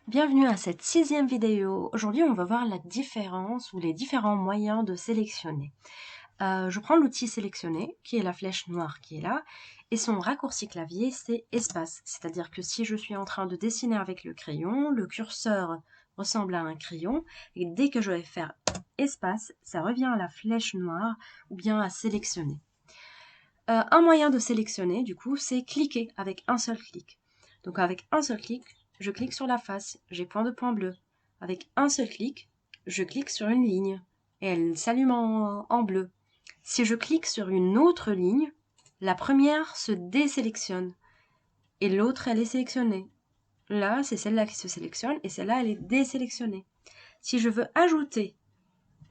Bienvenue à cette 6e vidéo. Aujourd'hui, on va voir la différence ou les différents moyens de sélectionner. Je prends l'outil sélectionner, qui est la flèche noire qui est là, et son raccourci clavier, c'est espace. C'est-à-dire que si je suis en train de dessiner avec le crayon, le curseur ressemble à un crayon, et dès que je vais faire espace, ça revient à la flèche noire ou bien à sélectionner. Un moyen de sélectionner, du coup, c'est cliquer avec un seul clic. Donc avec un seul clic, je clique sur la face, j'ai point de point bleu. Avec un seul clic, je clique sur une ligne et elle s'allume en bleu. Si je clique sur une autre ligne, la première se désélectionne et l'autre, elle est sélectionnée. Là, c'est celle-là qui se sélectionne et celle-là, elle est désélectionnée. Si je veux ajouter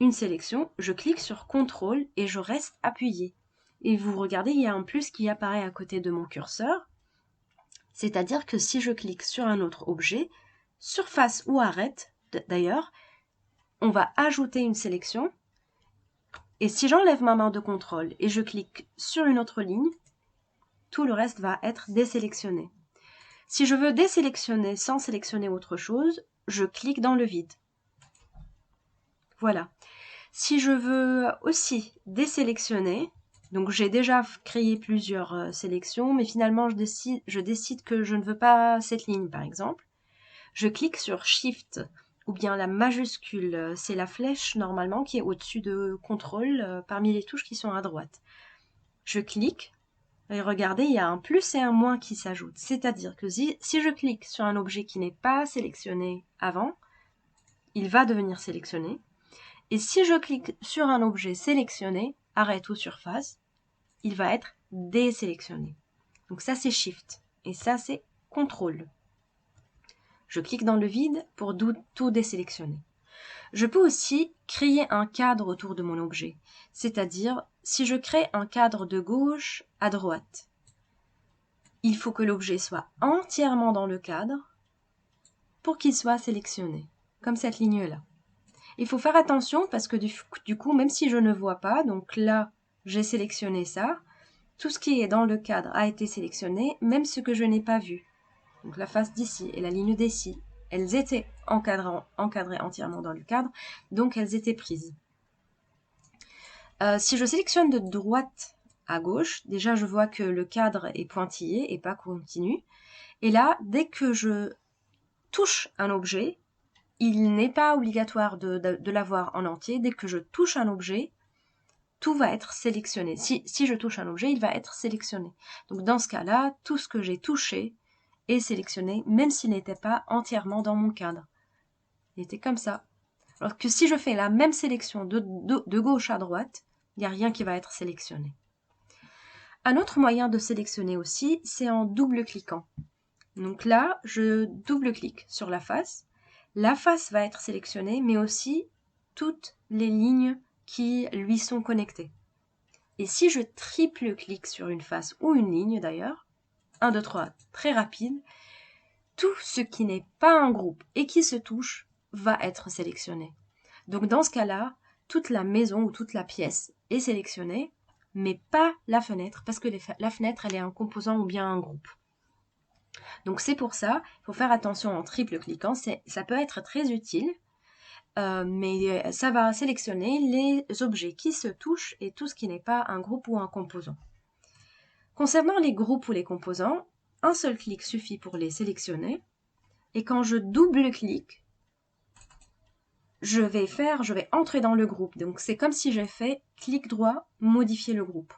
une sélection, je clique sur CTRL et je reste appuyé. Et vous regardez, il y a un plus qui apparaît à côté de mon curseur. C'est-à-dire que si je clique sur un autre objet, surface ou arrête, d'ailleurs, on va ajouter une sélection. Et si j'enlève ma main de contrôle et je clique sur une autre ligne, tout le reste va être désélectionné. Si je veux désélectionner sans sélectionner autre chose, je clique dans le vide. Voilà. Si je veux aussi désélectionner, donc j'ai déjà créé plusieurs sélections, mais finalement je décide que je ne veux pas cette ligne par exemple. Je clique sur Shift ou bien la majuscule, c'est la flèche normalement qui est au-dessus de CTRL parmi les touches qui sont à droite. Je clique et regardez, il y a un plus et un moins qui s'ajoutent. C'est-à-dire que si je clique sur un objet qui n'est pas sélectionné avant, il va devenir sélectionné. Et si je clique sur un objet sélectionné, arrête ou surface, il va être désélectionné. Donc ça c'est Shift et ça c'est CTRL. Je clique dans le vide pour tout désélectionner. Je peux aussi créer un cadre autour de mon objet, c'est-à-dire si je crée un cadre de gauche à droite, il faut que l'objet soit entièrement dans le cadre pour qu'il soit sélectionné, comme cette ligne-là. Il faut faire attention parce que du coup, même si je ne vois pas, donc là, j'ai sélectionné ça, tout ce qui est dans le cadre a été sélectionné, même ce que je n'ai pas vu. Donc la face d'ici et la ligne d'ici, elles étaient encadrées entièrement dans le cadre, donc elles étaient prises. Si je sélectionne de droite à gauche, déjà je vois que le cadre est pointillé et pas continu. Et là, dès que je touche un objet, il n'est pas obligatoire de l'avoir en entier. Dès que je touche un objet, tout va être sélectionné. Si je touche un objet, il va être sélectionné. Donc dans ce cas-là, tout ce que j'ai touché est sélectionné, même s'il n'était pas entièrement dans mon cadre. Il était comme ça. Alors que si je fais la même sélection de gauche à droite, il n'y a rien qui va être sélectionné. Un autre moyen de sélectionner aussi, c'est en double-cliquant. Donc là, je double-clique sur la face. La face va être sélectionnée, mais aussi toutes les lignes qui lui sont connectées. Et si je triple-clique sur une face ou une ligne d'ailleurs, 1, 2, 3, très rapide, tout ce qui n'est pas un groupe et qui se touche va être sélectionné. Donc dans ce cas-là, toute la maison ou toute la pièce est sélectionnée, mais pas la fenêtre, parce que la fenêtre, elle est un composant ou bien un groupe. Donc c'est pour ça, il faut faire attention en triple-cliquant, ça peut être très utile, mais ça va sélectionner les objets qui se touchent et tout ce qui n'est pas un groupe ou un composant. Concernant les groupes ou les composants, un seul clic suffit pour les sélectionner, et quand je double-clique, je vais entrer dans le groupe. Donc c'est comme si j'ai fait clic droit, modifier le groupe.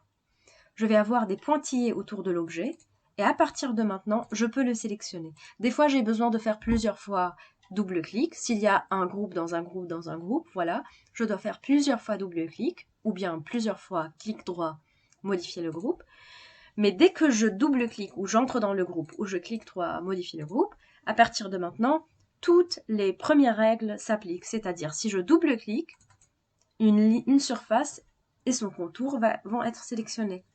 Je vais avoir des pointillés autour de l'objet et à partir de maintenant, je peux le sélectionner. Des fois, j'ai besoin de faire plusieurs fois double-clic. S'il y a un groupe dans un groupe dans un groupe, voilà, je dois faire plusieurs fois double-clic ou bien plusieurs fois clic droit, modifier le groupe. Mais dès que je double-clique ou j'entre dans le groupe ou je clique droit, modifier le groupe, à partir de maintenant, toutes les premières règles s'appliquent. C'est-à-dire, si je double-clique, une surface et son contour vont être sélectionnés.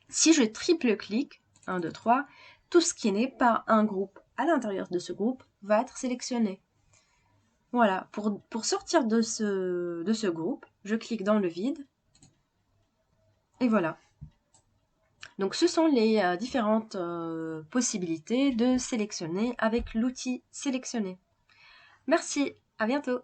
Si je triple-clique, 1, 2, 3, tout ce qui n'est pas un groupe à l'intérieur de ce groupe va être sélectionné. Voilà, pour sortir de ce groupe, je clique dans le vide. Et voilà. Donc ce sont les différentes possibilités de sélectionner avec l'outil sélectionner. Merci, à bientôt.